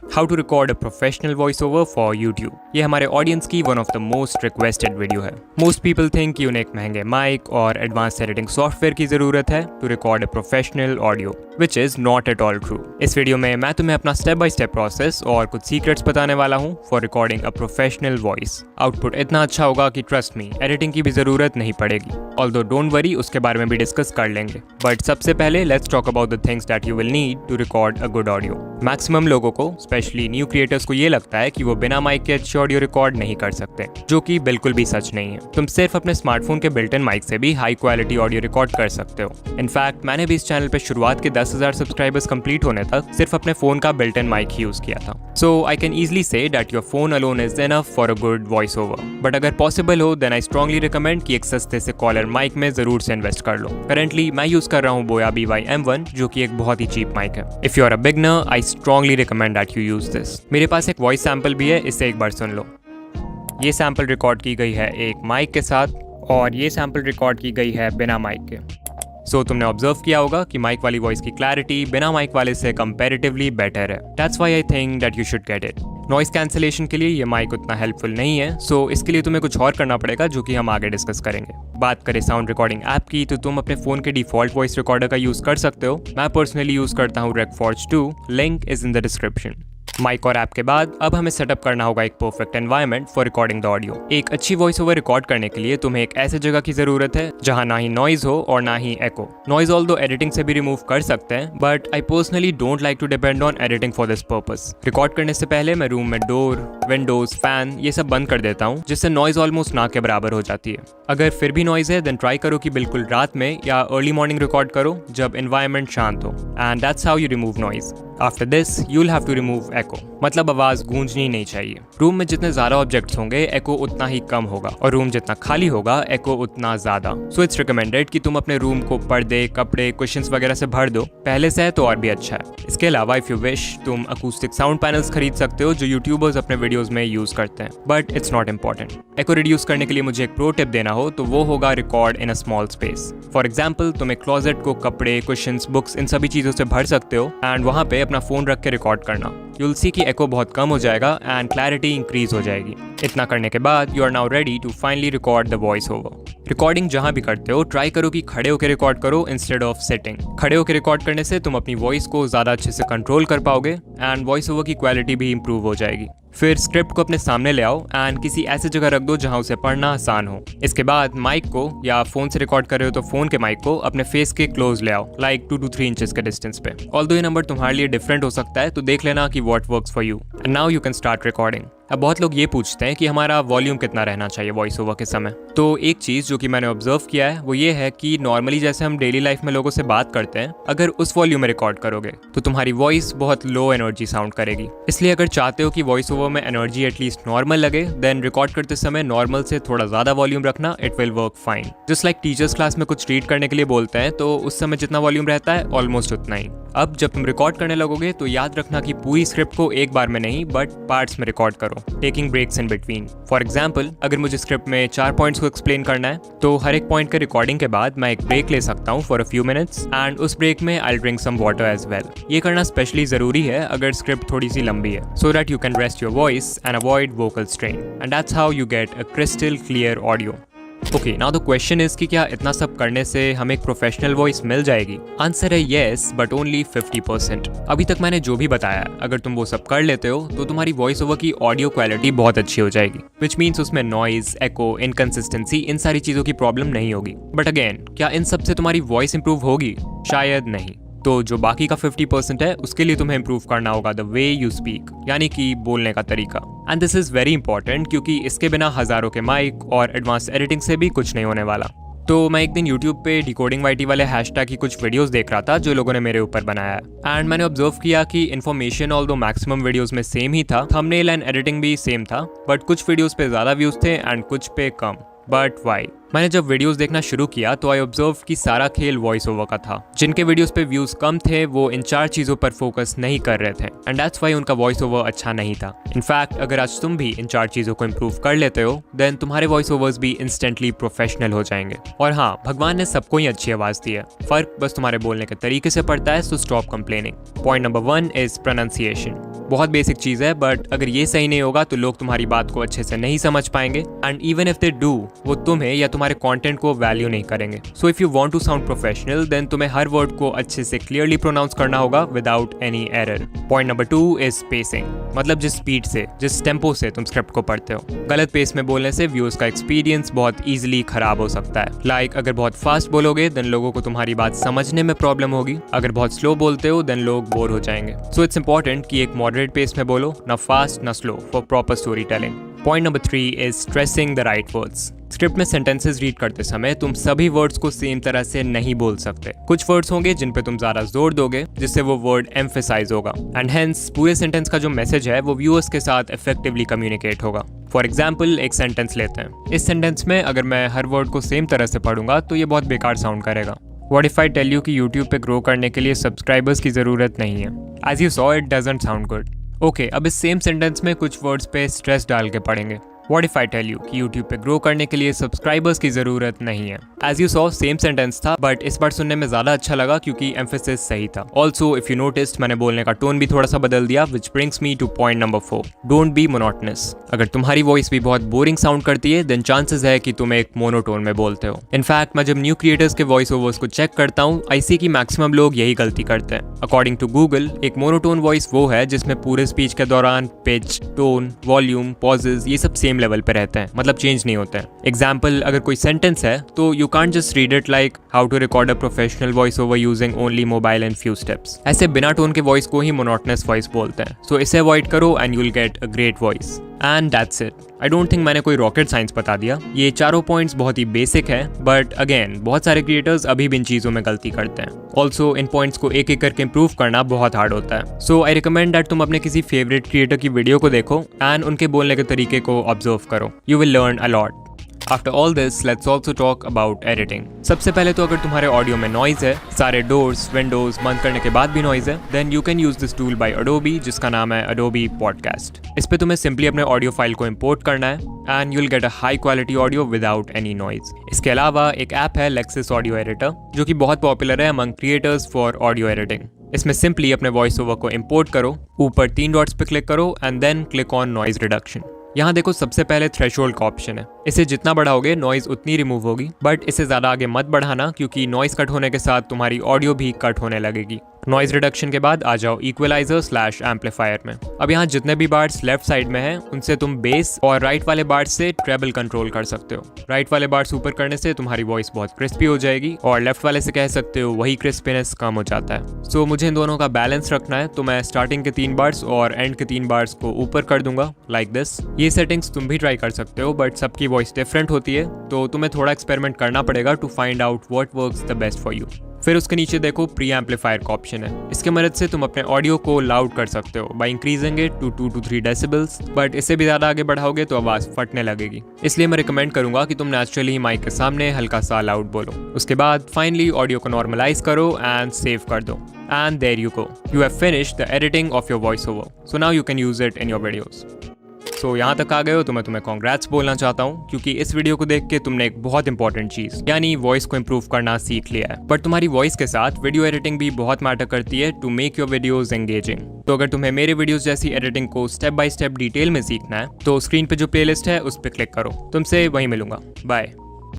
How to record a professional voice over for YouTube. ये हमारे audience की one of the most requested video है। Most people think कि उन्हें एक महंगे माइक और एडवांस एडिटिंग सॉफ्टवेयर की जरूरत है to record a professional audio, which is not at all true. इस वीडियो में मैं तुम्हें अपना स्टेप बाय स्टेप प्रोसेस और कुछ सीक्रेट्स बताने वाला हूँ for recording a professional voice. Output इतना अच्छा होगा कि ट्रस्ट मी, एडिटिंग की भी जरूरत नहीं पड़ेगी। ऑल्दो डोंट वरी, उसके बारे में भी डिस्कस कर लेंगे। बट सबसे पहले let's talk about the things that you will need to record a good audio. Maximum लोगों को, स्पेशली न्यू क्रिएटर्स को, ये लगता है कि वो बिना माइक के अच्छी ऑडियो रिकॉर्ड नहीं कर सकते, जो कि बिल्कुल भी सच नहीं है। तुम सिर्फ अपने स्मार्टफोन के बिल्ट इन माइक से भी हाई क्वालिटी ऑडियो रिकॉर्ड कर सकते हो। इनफैक्ट मैंने भी इस चैनल पे शुरुआत के 10,000 सब्सक्राइबर्स कंप्लीट होने तक सिर्फ अपने फोन का बिल्ट इन माइक यूज किया था। So I can easily say that your phone alone is enough for a good voice over. But अगर पॉसिबल हो देन आई स्ट्रांगली रिकमेंड कि एक सस्ते से कॉलर माइक में जरूर से इन्वेस्ट कर लो। करेंटली मैं यूज कर रहा हूँ बोया BY-M1, जो कि एक बहुत ही चीप माइक है। If you are a beginner I strongly recommend that you use this. मेरे पास एक वॉइस सैंपल भी है, इसे एक बार सुन लो। ये सैंपल रिकॉर्ड की गई है एक माइक के साथ और ये सैंपल रिकॉर्ड की गई है बिना माइक के। सो तुमने ऑब्जर्व किया होगा कि माइक वाली वॉइस की क्लैरिटी बिना माइक वाले से कंपैरेटिवली बेटर है। That's why I think that you should get it. Noise cancellation के लिए ये माइक उतना हेल्पफुल नहीं है, सो इसके लिए तुम्हें कुछ और करना पड़ेगा, जो कि हम आगे डिस्कस करेंगे। बात करें साउंड रिकॉर्डिंग ऐप की, तो तुम अपने फोन के डिफॉल्ट वॉइस रिकॉर्डर का यूज कर सकते हो। मैं पर्सनली यूज करता हूँ Recforge 2, link is in the description. Mic और ऐप के बाद अब हमें सेटअप करना होगा एक perfect environment for recording the audio. एक अच्छी वॉइस ओवर रिकॉर्ड करने के लिए तुम्हें एक ऐसे जगह की जरूरत है जहां ना ही नॉइज हो और ना ही एको। नॉइज ऑल्दो एडिटिंग से भी रिमूव कर सकते हैं, but I personally don't like to depend on editing for this purpose. Record करने से पहले मैं रूम में डोर, विंडोज, फैन ये सब बंद कर देता हूँ, जिससे नॉइज ऑलमोस्ट ना के बराबर हो जाती है। अगर फिर भी नॉइज है देन ट्राई करो कि बिल्कुल रात में या अर्ली मॉर्निंग रिकॉर्ड करो जब एनवायरनमेंट शांत हो, and that's how you remove noise. After this you'll have to remove echo, मतलब आवाज गूंजनी नहीं चाहिए। रूम में जितने ज्यादा ऑब्जेक्ट्स होंगे एको उतना ही कम होगा, और रूम जितना खाली होगा एको उतना ज्यादा। सो इट्स रिकमेंडेड कि तुम अपने रूम को पर्दे, कपड़े, कुशन्स वगैरह से भर दो। पहले से है तो और भी अच्छा है। इसके अलावा इफ यू विश तुम अकूस्टिक साउंड पैनल्स खरीद सकते हो, जो यूट्यूबर्स अपने वीडियोस में यूज करते हैं, but it's not important. Echo reduce करने के लिए मुझे एक प्रो टिप देना हो तो वो होगा record in a small space. For example तुम एक क्लोजेट को कपड़े, कुशन्स, बुक्स इन सभी चीजों से भर सकते हो एंड वहां पे अपना फोन रख के रिकॉर्ड करना। यूल सी कि एको बहुत कम हो जाएगा एंड क्लैरिटी इंक्रीज हो जाएगी। इतना करने के बाद you are now ready to finally record the voice over. Recording जहां भी करते हो ट्राई करो कि खड़े होकर रिकॉर्ड करो इंस्टेड ऑफ सिटिंग। खड़े होकर रिकॉर्ड करने से तुम अपनी वॉइस को ज्यादा अच्छे से कंट्रोल कर पाओगे एंड वॉइस ओवर की क्वालिटी भी इंप्रूव हो जाएगी। फिर स्क्रिप्ट को अपने सामने ले आओ एंड किसी ऐसी जगह रख दो जहां उसे पढ़ना आसान हो। इसके बाद माइक को, या फोन से रिकॉर्ड कर रहे हो तो फोन के माइक को अपने फेस के क्लोज ले आओ, लाइक 2 to 3 इंचेस के डिस्टेंस पे। ऑल्दो ये नंबर तुम्हारे लिए डिफरेंट हो सकता है, तो देख लेना कि what works for you. And now you can start recording. अब बहुत लोग ये पूछते हैं कि हमारा वॉल्यूम कितना रहना चाहिए वॉइस ओवर के समय। तो एक चीज़ जो कि मैंने ऑब्जर्व किया है वो ये है कि नॉर्मली जैसे हम डेली लाइफ में लोगों से बात करते हैं, अगर उस वॉल्यूम में रिकॉर्ड करोगे तो तुम्हारी वॉइस बहुत लो एनर्जी साउंड करेगी। इसलिए अगर चाहते हो कि वॉइस ओवर में एनर्जी एटलीस्ट नॉर्मल लगे, देन रिकॉर्ड करते समय नॉर्मल से थोड़ा ज़्यादा वॉल्यूम रखना, it will work fine. Just like teachers class में कुछ रीड करने के लिए बोलते हैं तो उस समय जितना वॉल्यूम रहता है ऑलमोस्ट उतना ही। अब जब तुम रिकॉर्ड करने लगोगे तो याद रखना कि पूरी स्क्रिप्ट को एक बार में नहीं बट पार्ट्स में रिकॉर्ड करो, taking breaks in between. For example अगर मुझे स्क्रिप्ट में 4 पॉइंट्स को एक्सप्लेन करना है तो हर एक पॉइंट के रिकॉर्डिंग के बाद मैं एक ब्रेक ले सकता हूँ for a few minutes, and उस ब्रेक में I drink some water as well. ये करना स्पेशली जरूरी है अगर स्क्रिप्ट थोड़ी सी लंबी है, so that you can rest your voice and avoid vocal strain, and that's how you get a crystal clear audio. Okay, now the question is कि क्या इतना सब करने से हमें एक प्रोफेशनल वॉइस मिल जाएगी? आंसर है येस, बट ओनली 50%। अभी तक मैंने जो भी बताया, अगर तुम वो सब कर लेते हो तो तुम्हारी वॉइस ओवर की ऑडियो क्वालिटी बहुत अच्छी हो जाएगी, विच मीन्स उसमें नॉइज, एको, इनकंसिस्टेंसी, इन सारी चीजों की प्रॉब्लम नहीं होगी। बट अगेन, क्या इन सब से तुम्हारी वॉइस इंप्रूव होगी? शायद नहीं। तो जो बाकी का 50% है उसके लिए तुम्हें इंप्रूव करना होगा द वे यू स्पीक, यानी कि बोलने का तरीका। And this is very important क्योंकि इसके बिना हजारों के माइक और एडवांस एडिटिंग से भी कुछ नहीं होने वाला। तो मैं एक दिन YouTube पे डिकोडिंग वाइटी वाले हैशटैग की कुछ वीडियोस देख रहा था जो लोगों ने मेरे ऊपर बनाया है, एंड मैंने ऑब्जर्व किया कि इन्फॉर्मेशन ऑल्दो मैक्सिमम वीडियोस में सेम ही था, थंबनेल एंड एडिटिंग भी सेम था, बट कुछ वीडियोस पे ज्यादा व्यूज थे एंड कुछ पे कम। But why? मैंने जब वीडियोस देखना शुरू किया तो आई ऑब्जर्व कि सारा खेल वॉइस ओवर का था। जिनके वीडियोस पे व्यूज कम थे वो इन 4 चीजों पर फोकस नहीं कर रहे थे, एंड दैट्स व्हाई उनका वॉइस ओवर अच्छा नहीं था। इनफैक्ट अगर आज तुम भी इन 4 चीजों को इंप्रूव कर लेते हो देन तुम्हारे वॉइस ओवर्स भी इंस्टेंटली प्रोफेशनल हो जाएंगे। और हाँ, भगवान ने सबको ही अच्छी आवाज दी है, फर्क बस तुम्हारे बोलने के तरीके से पड़ता है, so stop complaining. Point number 1 is pronunciation. बहुत बेसिक चीज है, बट अगर ये सही नहीं होगा तो लोग तुम्हारी बात को अच्छे से नहीं समझ पाएंगे, and even if they do, वो तुम्हें या तुम्हारे कंटेंट को वैल्यू नहीं करेंगे। So if you want to sound professional, then तुम्हें हर वर्ड को अच्छे से क्लियरली प्रोनाउंस करना होगा without any error. Point number 2 is spacing, मतलब जिस स्पीड से, जिस टेम्पो से तुम स्क्रिप्ट को पढ़ते हो। गलत पेस में बोलने से व्यूअर्स का एक्सपीरियंस बहुत ईजिली खराब हो सकता है। लाइक अगर बहुत फास्ट बोलोगे देन लोगों को तुम्हारी बात समझने में प्रॉब्लम होगी, अगर बहुत स्लो बोलते हो देन लोग बोर हो जाएंगे। सो इट्स इंपॉर्टेंट कि एक मॉडरेट पेस में बोलो, ना फास्ट ना slow, for proper story telling. Point number 3 is stressing the right words. Script में सेंटेंसेस रीड करते समय तुम सभी वर्ड्स को सेम तरह से नहीं बोल सकते। कुछ वर्ड्स होंगे जिन पे तुम ज्यादा जोर दोगे, जिससे वो वर्ड एम्फेसाइज होगा, एंड हेंस पूरे सेंटेंस का जो मैसेज है वो व्यूअर्स के साथ इफेक्टिवली कम्युनिकेट होगा। फॉर एग्जाम्पल, एक सेंटेंस लेते हैं। इस सेंटेंस में अगर मैं हर वर्ड को सेम तरह से पढ़ूंगा तो ये बहुत बेकार साउंड करेगा। What if I tell you कि YouTube पे ग्रो करने के लिए सब्सक्राइबर्स की ज़रूरत नहीं है? As you saw, it doesn't sound good. Okay, अब इस सेम सेंटेंस में कुछ वर्ड्स पे स्ट्रेस डाल के पढ़ेंगे। What if I tell you कि YouTube पे ग्रो करने के लिए सब्सक्राइबर्स की ज़रूरत नहीं है? As you saw, same sentence था, बट इस बार सुनने में ज़्यादा अच्छा लगा क्योंकि एम्फेसिस सही था। Also, if you noticed, मैंने बोलने का टोन भी थोड़ा सा बदल दिया, which brings me to point number 4. Don't be monotonous. अगर तुम्हारी वॉइस भी बहुत बोरिंग साउंड करती है, then chances है कि तुम एक मोनोटोन में बोलते हो। इनफैक्ट मैं जब न्यू क्रिएटर्स के वॉइस ओवर्स को चेक करता हूँ, I see कि मैक्सिमम लोग यही गलती करते हैं। अकॉर्डिंग टू गूगल, एक मोनोटोन वॉइस वो है जिसमें पूरे स्पीच के दौरान पिच, टोन, वॉल्यूम, पॉजेज ये सब सेम लेवल पे रहते हैं, मतलब चेंज नहीं होते हैं। एग्जाम्पल, अगर कोई सेंटेंस है तो you can't just read it like how to record a professional voice over using only mobile and few steps. ऐसे बिना टोन के वॉइस को ही मोनोटोनस वॉइस बोलते हैं। सो इसे अवॉइड करो and you will get a great voice. And that's it. I don't think मैंने कोई रॉकेट साइंस बता दिया। ये चारों पॉइंट्स बहुत ही बेसिक है, बट अगेन बहुत सारे क्रिएटर्स अभी भी इन चीज़ों में गलती करते हैं। ऑल्सो इन पॉइंट्स को एक एक करके इंप्रूव करना बहुत हार्ड होता है। सो आई रिकमेंड दैट तुम अपने किसी फेवरेट क्रिएटर की वीडियो को देखो एंड उनके बोलने के तरीके को ऑब्जर्व करो। You will learn a lot. After all this, let's also talk about editing. सबसे पहले तो अगर तुम्हारे ऑडियो में नॉइज है, सारे डोर्स, विंडोज बंद करने के बाद भी नॉइज है, then you can use this tool by Adobe जिसका नाम है Adobe Podcast. इस पे तुम्हें सिंपली अपने ऑडियो फाइल को इंपोर्ट करना है and you'll get a high quality audio without any noise. इसके अलावा एक ऐप है Lexis Audio Editor जो कि बहुत पॉपुलर है among creators for audio editing. इसमें सिंपली अपने वॉइस ओवर को इंपोर्ट करो, ऊपर 3 डॉट्स पे क्लिक करो and then click on noise reduction. यहाँ देखो सबसे पहले थ्रेशोल्ड का ऑप्शन है। इसे जितना बढ़ाओगे नॉइज उतनी रिमूव होगी, बट इसे ज़्यादा आगे मत बढ़ाना क्योंकि नॉइज कट होने के साथ तुम्हारी ऑडियो भी कट होने लगेगी। नॉइज रिडक्शन के बाद आ जाओ इक्वलाइजर/एम्पलीफायर में। अब यहाँ जितने भी बार्स लेफ्ट साइड में हैं उनसे तुम बेस और राइट वाले बार्स से ट्रेबल कंट्रोल कर सकते हो। राइट वाले बार्स ऊपर करने से तुम्हारी वॉइस बहुत क्रिस्पी हो जाएगी और लेफ्ट वाले से कह सकते हो वही क्रिस्पीनेस कम हो जाता है। सो मुझे इन दोनों का बैलेंस रखना है, तो मैं स्टार्टिंग के 3 बार्स और एंड के 3 बार्स को ऊपर कर दूंगा लाइक दिस। ये सेटिंग्स तुम भी ट्राई कर सकते हो, बट सबकी वॉइस डिफरेंट होती है, तो तुम्हें थोड़ा एक्सपेरिमेंट करना पड़ेगा to find out what works the best for you. फिर उसके नीचे देखो प्री एम्पलीफायर का ऑप्शन है। इसके मदद से तुम अपने ऑडियो को लाउड कर सकते हो by increasing it to 2 to 3 decibels, but इससे भी ज़्यादा आगे बढ़ाओगे तो आवाज़ फटने लगेगी। इसलिए मैं रिकमेंड करूंगा कि तुम नेचुरली माइक के सामने हल्का सा लाउड बोलो। उसके बाद फाइनली ऑडियो को नॉर्मलाइज करो एंड सेव कर दो। And there you go, you have finished the editing of your voice over. So now you can use it in your videos. सो यहाँ तक आ गए हो तो मैं तुम्हें कॉन्ग्रेट्स बोलना चाहता हूँ क्योंकि इस वीडियो को देख के तुमने एक बहुत इंपॉर्टेंट चीज़ यानी वॉइस को इंप्रूव करना सीख लिया है। बट तुम्हारी वॉइस के साथ वीडियो एडिटिंग भी बहुत मैटर करती है to make your videos engaging. तो अगर तुम्हें मेरे वीडियोस जैसी एडिटिंग को स्टेप बाय स्टेप डिटेल में सीखना है तो स्क्रीन पे जो प्लेलिस्ट है उस पर क्लिक करो। तुमसे वहीं मिलूंगा। बाय।